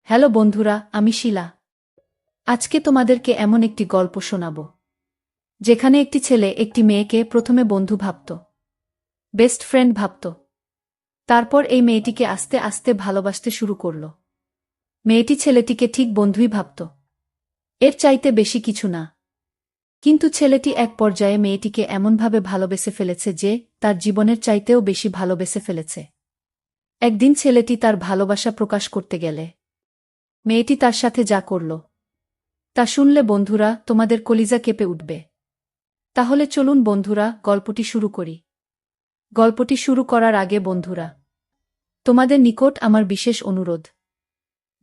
Hello বন্ধুরা, আমি শিলা। আজকে তোমাদেরকে এমন একটি গল্প শোনাব যেখানে একটি ছেলে একটি মেয়েকে প্রথমে বন্ধু ভাবত, বেস্ট ফ্রেন্ড ভাবত। তারপর এই মেয়েটিকে আস্তে আস্তে ভালোবাসতে শুরু করল। মেয়েটি ছেলেটিকে ঠিক বন্ধুই ভাবত, এর চাইতে বেশি কিছু না। কিন্তু ছেলেটি এক পর্যায়ে মেয়েটিকে এমনভাবে ভালোবেসে ফেলেছে যে তার জীবনের চাইতেও বেশি ভালোবেসে ফেলেছে। একদিন ছেলেটি তার ভালোবাসা প্রকাশ করতে গেলে মেয়েটি তার সাথে যা করল তা শুনলে বন্ধুরা তোমাদের কলিজা কেঁপে উঠবে। তাহলে চলুন বন্ধুরা, গল্পটি শুরু করি। গল্পটি শুরু করার আগে বন্ধুরা, তোমাদের নিকট আমার বিশেষ অনুরোধ,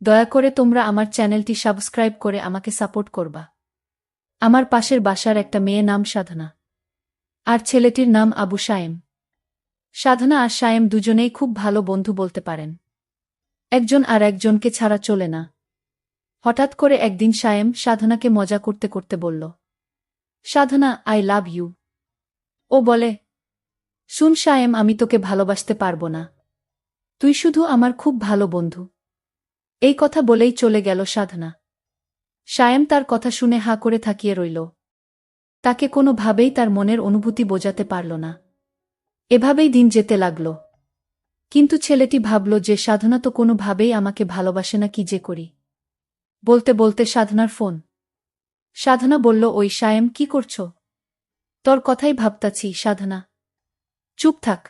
দয়া করে তোমরা আমার চ্যানেলটি সাবস্ক্রাইব করে আমাকে সাপোর্ট করবা। আমার পাশের বাসার একটা মেয়ে নাম সাধনা, আর ছেলেটির নাম আবু সায়েম। সাধনা আর সায়েম দুজনেই খুব ভালো বন্ধু বলতে পারেন, একজন আর একজনকে ছাড়া চলে না। হঠাৎ করে একদিন সায়েম সাধনাকে মজা করতে করতে বলল, সাধনা, আই লাভ ইউ। ও বলে, শুন সায়েম, আমি তোকে ভালোবাসতে পারবো না, তুই শুধু আমার খুব ভালো বন্ধু। এই কথা বলেই চলে গেল সাধনা। সায়েম তার কথা শুনে হাঁ করে থাকিয়ে রইল। তাকে কোনোভাবেই তার মনের অনুভূতি বোঝাতে পারল না। এভাবেই দিন যেতে লাগল। কিন্তু ছেলেটি ভাবল যে সাধনা তো কোনোভাবেই আমাকে ভালোবাসে না, কি যে করি। বলতে বলতে সাধনার ফোন। সাধনা বলল, ওই সায়েম, কি করছ? তোর কথাই ভাবতাছি সাধনা। চুপ থাক।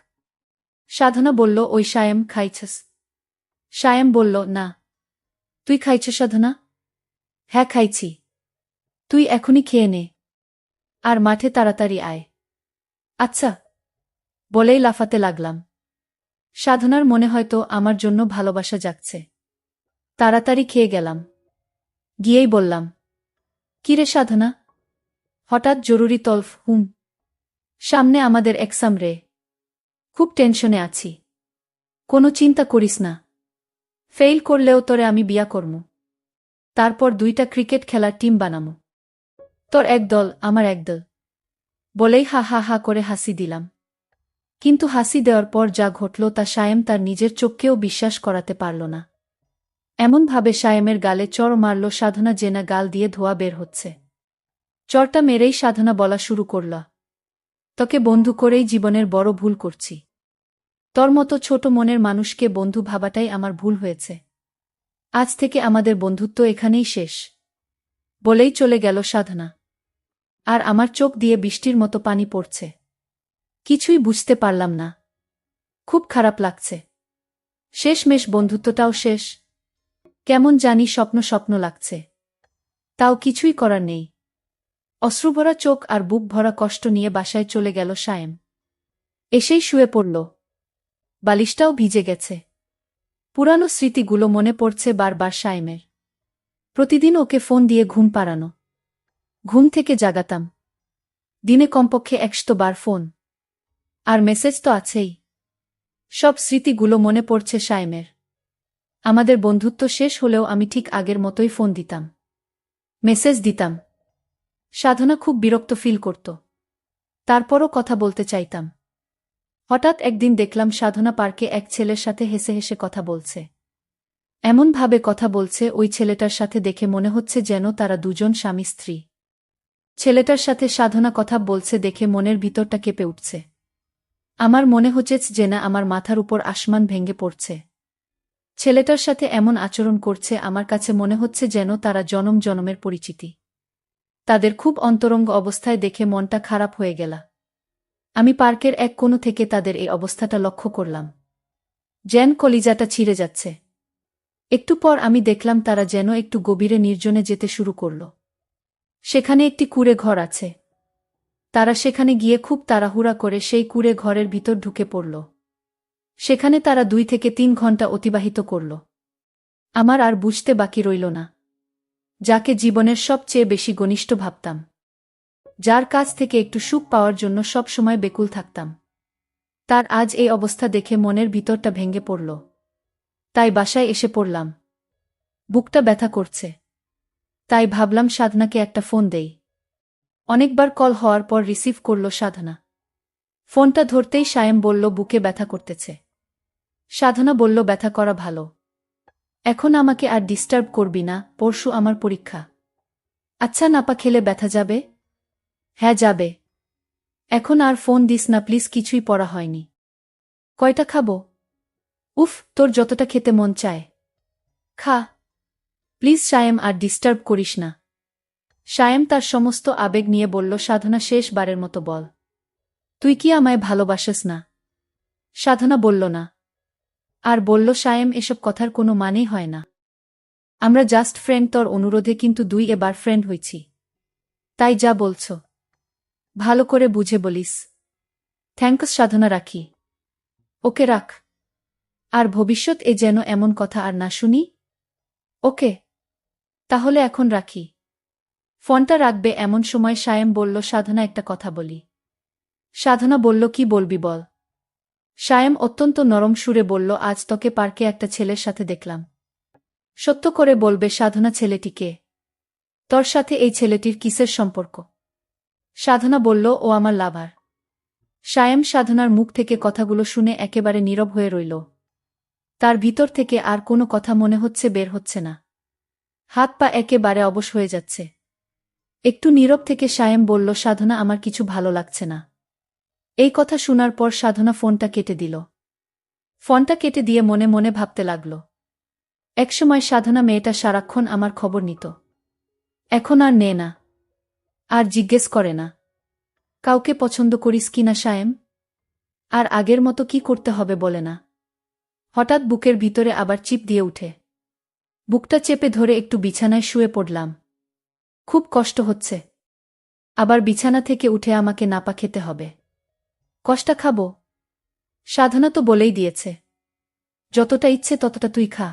সাধনা বলল, ওই সায়েম, খাইছস? সায়েম বলল, না। তুই খাইছ সাধনা? হ্যাঁ খাইছি। তুই এখনই খেয়ে নে, আর মাঠে তাড়াতাড়ি আয়। আচ্ছা, বলেই লাফাতে লাগলাম। সাধনার মনে হয়তো আমার জন্য ভালোবাসা জাগছে। তাড়াতাড়ি খেয়ে গেলাম। গিয়েই বললাম, কিরে সাধনা, হঠাৎ জরুরি তলফ? সামনে আমাদের এক্সাম রে, খুব টেনশনে আছি। কোনো চিন্তা করিস না, ফেইল করলেও তোরে আমি বিয়া করমু। তারপর 2টা ক্রিকেট খেলার টিম বানামু, তোর এক দল, আমার এক দল। বলেই হা হা হা করে হাসি দিলাম। কিন্তু হাসি দেওয়ার পর যা ঘটল তা সায়েম তার নিজের চোখকেও বিশ্বাস করাতে পারল না। এমনভাবে সায়েমের গালে চড় মারল সাধনা জেনা গাল দিয়ে ধোয়া বের হচ্ছে। চড়টা মেরেই সাধনা বলা শুরু করল, তোকে বন্ধু করেই জীবনের বড় ভুল করছি। তোর মতো ছোট মনের মানুষকে বন্ধু ভাবাটাই আমার ভুল হয়েছে। আজ থেকে আমাদের বন্ধুত্ব এখানেই শেষ। বলেই চলে গেল সাধনা। আর আমার চোখ দিয়ে বৃষ্টির মতো পানি পড়ছে। কিছুই বুঝতে পারলাম না। খুব খারাপ লাগছে। শেষমেশ বন্ধুত্বটাও শেষ। কেমন জানি স্বপ্ন স্বপ্ন লাগছে। তাও কিছুই করার নেই। অশ্রুভরা চোখ আর বুক ভরা কষ্ট নিয়ে বাসায় চলে গেল সায়েম। এসেই শুয়ে পড়ল। বালিশটাও ভিজে গেছে। পুরানো স্মৃতিগুলো মনে পড়ছে বারবার সায়েমের। প্রতিদিন ওকে ফোন দিয়ে ঘুম পাড়ানো, ঘুম থেকে জাগাতাম। দিনে কমপক্ষে 100 বার ফোন। আর মেসেজ তো আছেই। সব স্মৃতিগুলো মনে পড়ছে সায়েমের। আমাদের বন্ধুত্ব শেষ হলেও আমি ঠিক আগের মতোই ফোন দিতাম, মেসেজ দিতাম। সাধনা খুব বিরক্ত ফিল করত। তারপরও কথা বলতে চাইতাম। হঠাৎ একদিন দেখলাম সাধনা পার্কে এক ছেলের সাথে হেসে হেসে কথা বলছে। এমনভাবে কথা বলছে ওই ছেলেটার সাথে দেখে মনে হচ্ছে যেন তারা দুজন স্বামী স্ত্রী। ছেলেটার সাথে সাধনা কথা বলছে দেখে মনের ভিতরটা কেঁপে উঠছে। আমার মনে হচ্ছে যে না, আমার মাথার উপর আসমান ভেঙে পড়ছে। ছেলেটার সাথে এমন আচরণ করছে, আমার কাছে মনে হচ্ছে যেন তারা জনম জনমের পরিচিতি। তাদের খুব অন্তরঙ্গ অবস্থায় দেখে মনটা খারাপ হয়ে গেল। আমি পার্কের এক কোণ থেকে তাদের এই অবস্থাটা লক্ষ্য করলাম। যেন কলিজাটা ছিঁড়ে যাচ্ছে। একটু পর আমি দেখলাম তারা যেন একটু গভীরে নির্জনে যেতে শুরু করল। সেখানে একটি কুঁড়ে ঘর আছে। তারা সেখানে গিয়ে খুব তাড়াহুড়া করে সেই কুঁড়ে ঘরের ভিতর ঢুকে পড়ল। সেখানে তারা 2 থেকে 3 ঘন্টা অতিবাহিত করল। আমার আর বুঝতে বাকি রইল না, যাকে জীবনের সবচেয়ে বেশি ঘনিষ্ঠ ভাবতাম, যার কাছ থেকে একটু সুখ পাওয়ার জন্য সব সময় বেকুল থাকতাম, তার আজ এই অবস্থা দেখে মনের ভিতরটা ভেঙে পড়ল। তাই বাসায় এসে পড়লাম। বুকটা ব্যথা করছে। তাই ভাবলাম সাধনাকে একটা ফোন দেই। অনেকবার কল হওয়ার পর রিসিভ করল সাধনা। ফোনটা ধরতেই সায়েম বলল, বুকে ব্যথা করতেছে। সাধনা বলল, ব্যথা করা ভালো। এখন আমাকে আর ডিস্টার্ব করবি না, পরশু আমার পরীক্ষা। আচ্ছা নাপা খেলে ব্যথা যাবে? হ্যাঁ যাবে। এখন আর ফোন দিস না প্লিজ, কিছুই পড়া হয়নি। কয়টা খাবো? উফ, তোর যতটা খেতে মন চায় খা। প্লিজ সায়েম, আর ডিস্টার্ব করিস না। সায়েম তার সমস্ত আবেগ নিয়ে বলল। সাধনা, শেষবারের মতো বল, তুই কি আমায় ভালোবাসিস না? সাধনা বলল না। আর বলল, সায়েম, এসব কথার কোনো মানেই হয় না। আমরা জাস্ট ফ্রেন্ড, তোর অনুরোধে কিন্তু এবার ফ্রেন্ড হইছি। তাই যা বলছ ভালো করে বুঝে বলিস। থ্যাঙ্কস সাধনা, রাখি। ওকে রাখ। আর ভবিষ্যৎ যেন এমন কথা আর না শুনি। ওকে, তাহলে এখন রাখি। ফোনটা রাখবে এমন সময় সায়েম বলল, সাধনা, একটা কথা বলি। সাধনা বলল, কি বলবি বল। সায়েম অত্যন্ত নরম সুরে বলল, আজ তোকে পার্কে একটা ছেলের সাথে দেখলাম। সত্য করে বলবে সাধনা, ছেলেটিকে? তোর সাথে এই ছেলেটির কিসের সম্পর্ক? সাধনা বলল, ও আমার লাভার। সায়েম সাধনার মুখ থেকে কথাগুলো শুনে একেবারে নীরব হয়ে রইল। তার ভিতর থেকে আর কোনো কথা মনে হচ্ছে বের হচ্ছে না। হাত পা একেবারে অবশ হয়ে যাচ্ছে। একটু নীরব থেকে সায়েম বলল, সাধনা, আমার কিছু ভালো লাগছে না। এই কথা শোনার পর সাধনা ফোনটা কেটে দিল। ফোনটা কেটে দিয়ে মনে মনে ভাবতে লাগল। একসময় সাধনা মেয়েটা সারাক্ষণ আমার খবর নিত। এখন আর নেয় না, আর জিজ্ঞেস করে না কাউকে পছন্দ করিস কিনা সায়েম। আর আগের মতো কি করতে হবে বলে না। হঠাৎ বুকের ভিতরে আবার চিপ দিয়ে উঠে। বুকটা চেপে ধরে একটু বিছানায় শুয়ে পড়লাম। খুব কষ্ট হচ্ছে। আবার বিছানা থেকে উঠে আমাকে নাপা খেতে হবে। কষ্টা খাবো? সাধনা তো বলেই দিয়েছে, যতটা ইচ্ছে ততটা তুই খা।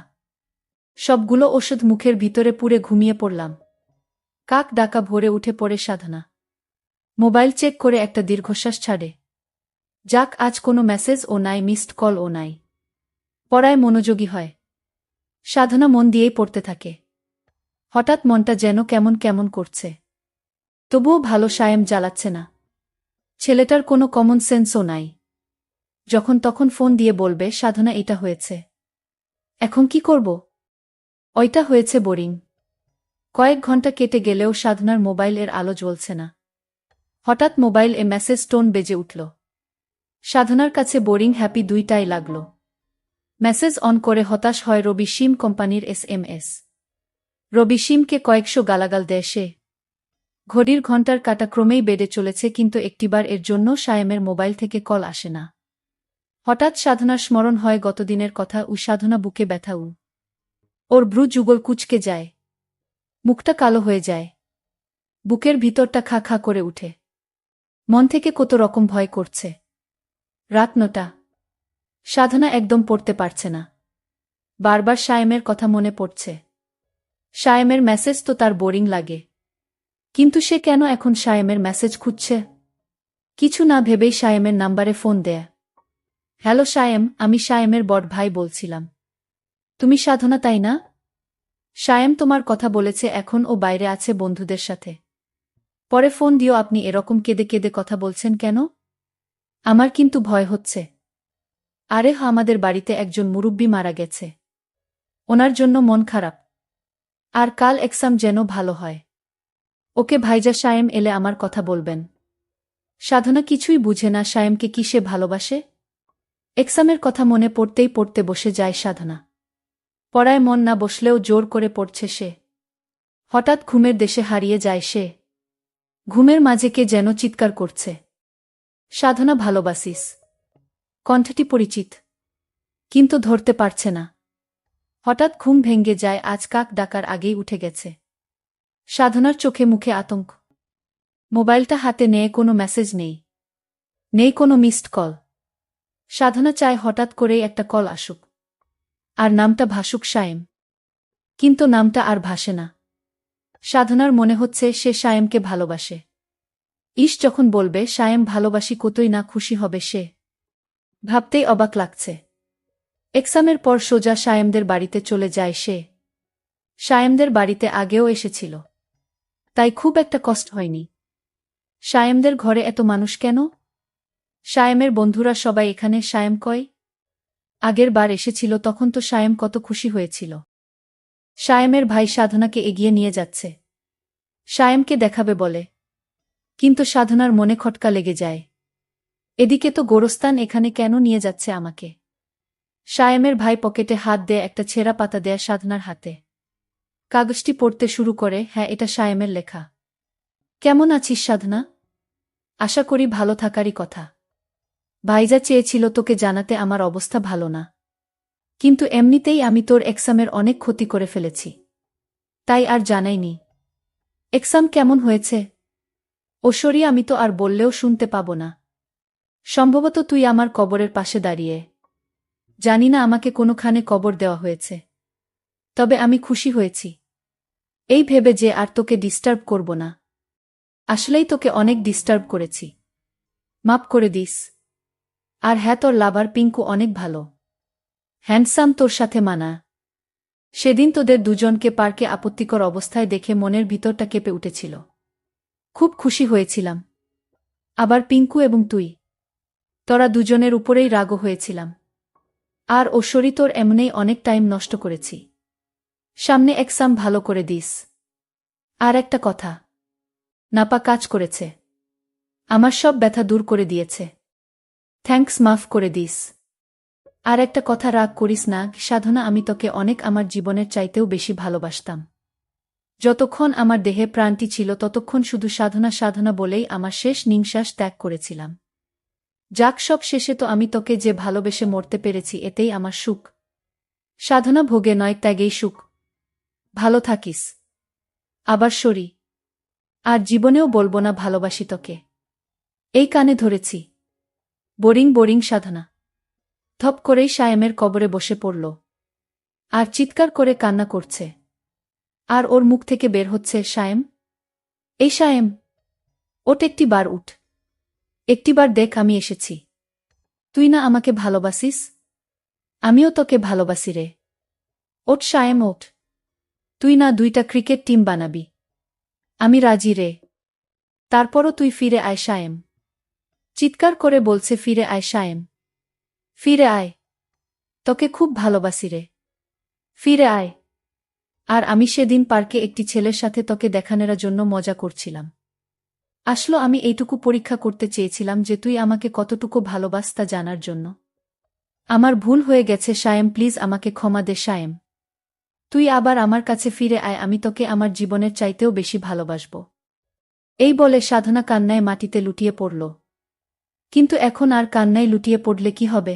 সবগুলো ওষুধ মুখের ভিতরে পুরে ঘুমিয়ে পড়লাম। কাক ডাকা ভোরে উঠে পড়ে সাধনা। মোবাইল চেক করে একটা দীর্ঘশ্বাস ছাড়ে। যাক, আজ কোনো মেসেজ ও নাই, মিসড কল ও নাই। পড়ায় মনোযোগী হয়। সাধনা মন দিয়েই পড়তে থাকে। হঠাৎ মনটা যেন কেমন কেমন করছে। তবুও ভালো সায়েম জ্বালাচ্ছে না। ছেলেটার কোনো কমন সেন্সও নাই। যখন তখন ফোন দিয়ে বলবে, সাধনা, এটা হয়েছে। এখন কি করব? ওইটা হয়েছে, বোরিং। কয়েক ঘন্টা কেটে গেলেও সাধনার মোবাইলের আলো জ্বলছে না। হঠাৎ মোবাইল মেসেজ টোন বেজে উঠল। সাধনার কাছে বোরিং হ্যাপি দুইটাই লাগল। মেসেজ অন করে হতাশ হয় রবি সিম কোম্পানির SMS। রবি সিমকে কয়েকশো গালাগাল দেয় সে। ঘড়ির ঘণ্টার কাঁটা ক্রমেই বেড়ে চলেছে, কিন্তু একটিবার এর জন্য সায়েমের মোবাইল থেকে কল আসে না। হঠাৎ সাধনার স্মরণ হয় গতদিনের কথা। সাধনা বুকে ব্যথা। ওর ভ্রু যুগল কুঁচকে যায়। মুখটা কালো হয়ে যায়। বুকের ভিতরটা খা খা করে উঠে। মন থেকে কত রকম ভয় করছে। রাত 9টা। সাধনা একদম পড়তে পারছে না। বারবার সায়েমের কথা মনে পড়ছে। সায়েমের মেসেজ তো তার বোরিং লাগে, কিন্তু সে কেন এখন সায়েমের মেসেজ খুঁজছে? কিছু না ভেবেই সায়েমের নাম্বারে ফোন দেয়। হ্যালো সায়েম, আমি সায়েমের বড় ভাই বলছিলাম। তুমি সাধনা, তাই না? সায়েম তোমার কথা বলেছে, এখন ও বাইরে আছে বন্ধুদের সাথে। পরে ফোন দিও। আপনি এরকম কেঁদে কেঁদে কথা বলছেন কেন? আমার কিন্তু ভয় হচ্ছে। আরে আমাদের বাড়িতে একজন মুরুব্বি মারা গেছে। ওনার জন্য মন খারাপ। আর কাল এক্সাম যেন ভালো হয়। ওকে ভাইজা, সায়েম এলে আমার কথা বলবেন। সাধনা কিছুই বুঝে না সায়েমকে কি সে ভালোবাসে। এক্সামের কথা মনে পড়তেই পড়তে বসে যায় সাধনা। পড়ায় মন না বসলেও জোর করে পড়ছে সে। হঠাৎ ঘুমের দেশে হারিয়ে যায় সে। ঘুমের মাঝে কে যেন চিৎকার করছে, সাধনা ভালোবাসিস। কণ্ঠটি পরিচিত, কিন্তু ধরতে পারছে না। হঠাৎ ঘুম ভেঙে যায়। আজ কাক ডাকার আগেই উঠে গেছে। সাধনার চোখে মুখে আতঙ্ক। মোবাইলটা হাতে নিয়ে কোনো মেসেজ নেই, নেই কোনো মিসড কল। সাধনা চায় হঠাৎ করেই একটা কল আসুক, আর নামটা ভাসুক সায়েম। কিন্তু নামটা আর ভাসে না। সাধনার মনে হচ্ছে সে সায়েমকে ভালোবাসে। যখন বলবে সায়েম ভালোবাসি, কতই না খুশি হবে সে। ভাবতেই অবাক লাগছে। এক্সামের পর সোজা সায়েমদের বাড়িতে চলে যায় সে। সায়েমদের বাড়িতে আগেও এসেছিল, তাই খুব একটা কষ্ট হয়নি। সায়েমদের ঘরে এত মানুষ কেন? সায়েমের বন্ধুরা সবাই এখানে। সায়েম কই? আগের বার এসেছিল তখন তো সায়েম কত খুশি হয়েছিল। সায়েমের ভাই সাধনাকে এগিয়ে নিয়ে যাচ্ছে। সায়েমকে দেখাবে বলে, কিন্তু সাধনার মনে খটকা লেগে যায়। এদিকে তো গোরস্তান এখানে কেন নিয়ে যাচ্ছে আমাকে? সায়েমের ভাই পকেটে হাত দিয়ে একটা ছেঁড়া পাতা দেয়া সাধনার হাতে। কাগজটি পড়তে শুরু করে। হ্যাঁ, এটা সায়েমের লেখা। কেমন আছিস সাধনা? আশা করি ভালো থাকারই কথা। ভাইজা চেয়েছিল তোকে জানাতে আমার অবস্থা ভালো না। কিন্তু এমনিতেই আমি তোর এক্সামের অনেক ক্ষতি করে ফেলেছি, তাই আর জানাইনি। এক্সাম কেমন হয়েছে? ওসরি আমি তো আর বললেও শুনতে পাব না। সম্ভবত তুই আমার কবরের পাশে দাঁড়িয়ে। জানি না আমাকে কোনোখানে কবর দেওয়া হয়েছে, তবে আমি খুশি হয়েছি এই ভেবে যে আর তোকে ডিস্টার্ব করব না। আসলেই তোকে অনেক ডিস্টার্ব করেছি, মাপ করে দিস। আর হ্যাঁ, তোর লাভার পিঙ্কু অনেক ভালো, হ্যান্ডসাম, তোর সাথে মানা। সেদিন তোদের দুজনকে পার্কে আপত্তিকর অবস্থায় দেখে মনের ভিতরটা কেঁপে উঠেছিল। খুব খুশি হয়েছিলাম। আবার পিঙ্কু এবং তুই, তোরা দুজনের উপরেই রাগও হয়েছিলাম। আর ওসরি তোর এমনেই অনেক টাইম নষ্ট করেছি। সামনে এক্সাম ভালো করে দিস। আর একটা কথা, নাপা কাজ করেছে, আমার সব ব্যথা দূর করে দিয়েছে। থ্যাঙ্কস, মাফ করে দিস। আর একটা কথা, রাগ করিস না সাধনা, আমি তোকে অনেক, আমার জীবনের চাইতেও বেশি ভালোবাসতাম। যতক্ষণ আমার দেহে প্রাণটি ছিল ততক্ষণ শুধু সাধনা সাধনা বলেই আমার শেষ নিঃশ্বাস ত্যাগ করেছিলাম। যাক, সব শেষে তো আমি তোকে যে ভালোবেসে মরতে পেরেছি, এতেই আমার সুখ। সাধনা ভোগে নয়, ত্যাগেই সুখ। ভালো থাকিস। আবার সরি। আর জীবনেও বলবো না ভালোবাসি তোকে। এই কানে ধরেছি। বোরিং বোরিং সাধনা ধপ করেই সায়েমের কবরে বসে পড়ল আর চিৎকার করে কান্না করছে। আর ওর মুখ থেকে বের হচ্ছে, সায়েম, এই সায়েম, ওঠ, একটিবার উঠ, একটিবার দেখ আমি এসেছি। তুই না আমাকে ভালোবাসিস? আমিও তোকে ভালোবাসি রে। ওঠ সায়েম, ওঠ। তুই না 2টা ক্রিকেট টিম বানাবি? আমি রাজি রে। তারপরও তুই ফিরে আয় সায়েম। চিৎকার করে বলছে, ফিরে আয় সায়েম, ফিরে আয়। তোকে খুব ভালোবাসি রে, ফিরে আয়। আর আমি সেদিন পার্কে একটি ছেলের সাথে তোকে দেখানোর জন্য মজা করছিলাম। আসলে আমি এইটুকু পরীক্ষা করতে চেয়েছিলাম যে তুই আমাকে কতটুকু ভালোবাস তা জানার জন্য। আমার ভুল হয়ে গেছে সায়েম, প্লিজ আমাকে ক্ষমা দে সায়েম। তুই আবার আমার কাছে ফিরে আয়, আমি তোকে আমার জীবনের চাইতেও বেশি ভালোবাসব। এই বলে সাধনা কান্নায় মাটিতে লুটিয়ে পড়ল। কিন্তু এখন আর কান্নায় লুটিয়ে পড়লে কি হবে?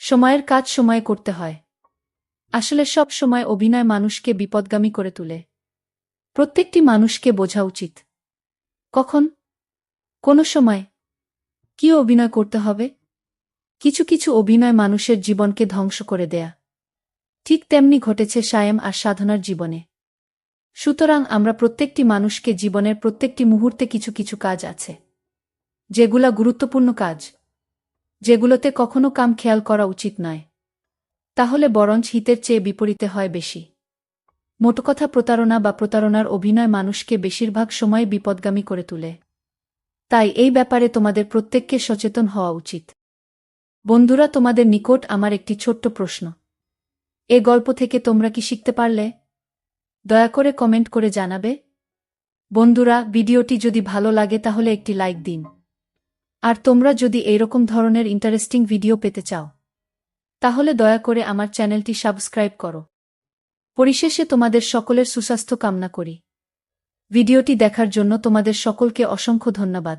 সময়ের কাজ সময়ে করতে হয়। আসলে সব সময় অভিনয় মানুষকে বিপদগামী করে তোলে। প্রত্যেকটি মানুষকে বোঝা উচিত কখন, কোন সময় কি অভিনয় করতে হবে। কিছু কিছু অভিনয় মানুষের জীবনকে ধ্বংস করে দেয়া। ঠিক তেমনি ঘটেছে সায়েম আর সাধনার জীবনে। সুতরাং আমরা প্রত্যেকটি মানুষকে জীবনের প্রত্যেকটি মুহূর্তে কিছু কিছু কাজ আছে, যেগুলা গুরুত্বপূর্ণ কাজ, যেগুলোতে কখনো কাম খেয়াল করা উচিত নয়। তাহলে বরঞ্চ হিতের চেয়ে বিপরীতে হয় বেশি। মোটকথা, প্রতারণা বা প্রতারণার অভিনয় মানুষকে বেশিরভাগ সময় বিপদগামী করে তোলে। তাই এই ব্যাপারে তোমাদের প্রত্যেককে সচেতন হওয়া উচিত। বন্ধুরা, তোমাদের নিকট আমার একটি ছোট্ট প্রশ্ন। এ গল্প থেকে তোমরা কি শিখতে পারলে? দয়া করে কমেন্ট করে জানাবে। বন্ধুরা, ভিডিওটি যদি ভালো লাগে তাহলে একটি লাইক দিন। আর তোমরা যদি এইরকম ধরনের ইন্টারেস্টিং ভিডিও পেতে চাও, তাহলে দয়া করে আমার চ্যানেলটি সাবস্ক্রাইব করো। পরিশেষে তোমাদের সকলের সুস্বাস্থ্য কামনা করি। ভিডিওটি দেখার জন্য তোমাদের সকলকে অসংখ্য ধন্যবাদ।